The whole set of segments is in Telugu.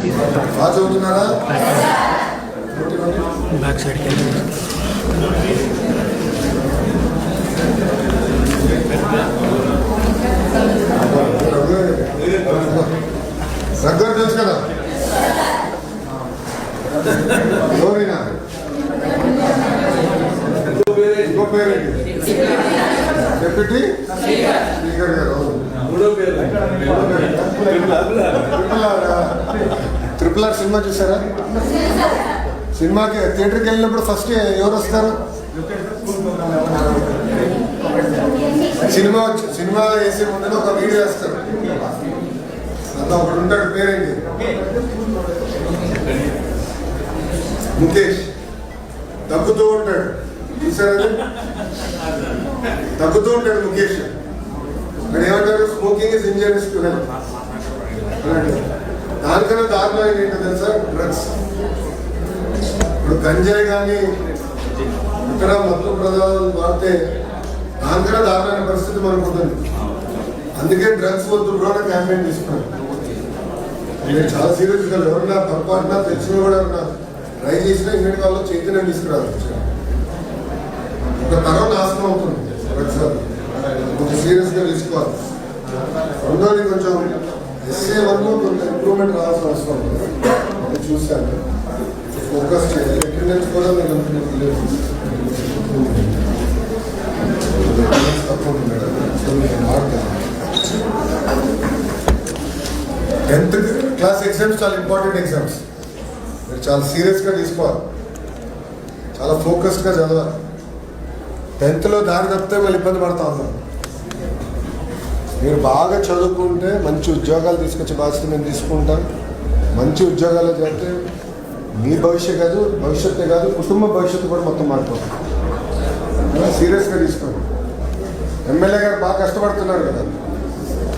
బాగా చదువుతున్నారా? బ్యాక్ సైడ్కి వెళ్ళి రగ్గర్ తెలుసు కదా? ఎవరైనా ఇంకో పేరేంటి? డిప్యూటీ స్పీకర్ గారు. ట్రిపుల్ ఆర్ సినిమా చూసారా? సినిమాకి థియేటర్కి వెళ్ళినప్పుడు ఫస్ట్ ఎవరు వస్తారు? సినిమా వేసే ముందు ఒక వీడియో వేస్తారు. అంతా ఒకటి ఉంటాడు, పేరేంటి? ముఖేష్. తగ్గుతూ ఉంటాడు, చూసారా? తగ్గుతూ ఉంటాడు ముఖేష్. మరి ఏమంటారు? Smoking is injurious to health. దానికన్నా దారుణం ఏంటో తెలుసా? డ్రగ్స్. ఇప్పుడు గంజాయి కానీ ఇతర మత్తు పదార్థాలు వాడితే దానికన్నా దారుణమైన పరిస్థితి మనకు ఉంటుంది. అందుకే డ్రగ్స్ వద్దు కూడా క్యాంపెయిన్ తీసుకున్నాను. నేను చాలా సీరియస్గా ఎవరన్నా పొరపాటున తెలిసిన కూడా ఎవరన్నా ట్రై చేసినా ఇన్నిటి వాళ్ళు చైతన్యం తీసుకురావాలి. ఒక తరం నాశనం అవుతుంది డ్రగ్స్. కొంచెం సీరియస్గా తీసుకోవాలి. రెండోది కొంచెం ఎస్ఏ వరకు కొంచెం ఇంప్రూవ్మెంట్ రావాల్సిన అవసరం ఉంటుంది. నేను చూశాను. ఫోకస్ చేయాలి. అటెండెన్స్ కూడా నేను తక్కువ ఉన్నాడు. 10th క్లాస్ ఎగ్జామ్స్ చాలా ఇంపార్టెంట్ ఎగ్జామ్స్. మీరు చాలా సీరియస్గా తీసుకోవాలి, చాలా ఫోకస్డ్గా చదవాలి. 10th దారి తప్పితే మళ్ళీ ఇబ్బంది పడతా ఉన్నాం. మీరు బాగా చదువుకుంటే మంచి ఉద్యోగాలు తీసుకొచ్చే బాధ్యత మేము తీసుకుంటాం. మంచి ఉద్యోగాలు చేస్తే మీ భవిష్యత్తే కాదు కుటుంబ భవిష్యత్తు కూడా మొత్తం మారిపోతుంది. సీరియస్గా తీసుకోండి. ఎమ్మెల్యే గారు బాగా కష్టపడుతున్నారు కదా,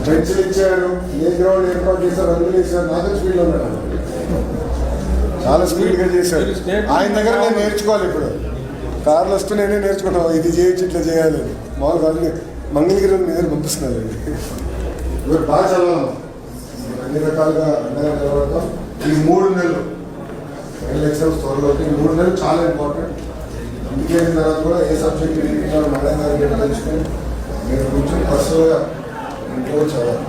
బెంచ్లు ఇచ్చారు, ఏ గ్రౌండ్ ఏర్పాటు చేశారు, రంగులు వేసారు. నాతో స్పీడ్లో ఉన్నాడు, చాలా స్పీడ్గా చేశారు. ఆయన దగ్గర నేను నేర్చుకోవాలి. ఇప్పుడు కార్లు వస్తూ నేనే నేర్చుకున్నాను, ఇది చేయొచ్చు ఇట్లా చేయాలి. మామూలుగా మంగళగిరి నిద్ర పంపిస్తున్నాను. ఇప్పుడు బాగా చదవాలి, అన్ని రకాలుగా అండగా చదవడం. ఈ 3 నెలలు ఎగ్జామ్స్ త్వరలో ఈ 3 నెలలు చాలా ఇంపార్టెంట్. ఇంటికి వెళ్ళిన తర్వాత కూడా ఏ సబ్జెక్ట్ మేడం గారికి తెలుసుకొని మీరు కూర్చొని పర్సనల్గా ఇంట్లో చదవాలి.